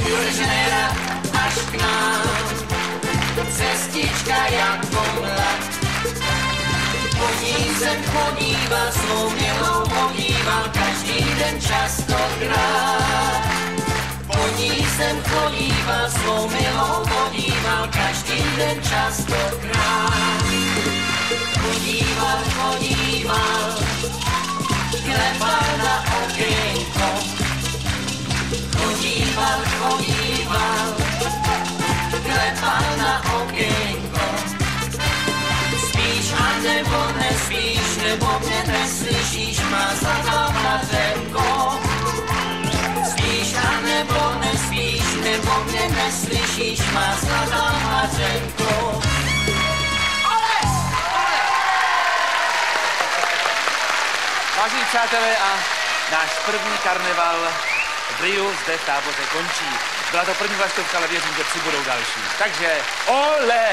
Južnera až k nám, cestička jako mlad. Po ní jsem chodíval, svou milou podíval, každý den častokrát. Po ní jsem chodíval, svou milou podíval, každý den častokrát. Chodíval, klepal na okénko. Chodíval, klepal na okénko. Spíš a nebo nespíš, nebo mě neslyšíš, má zlatá mařenko. Spíš a nebo nespíš, nebo mě neslyšíš, má zlatá mařenko. Vážení přátelé, a náš první karneval v Riu zde v Táboře končí. Byla to první vlaštovka, ale věřím, že přibudou další. Takže ole!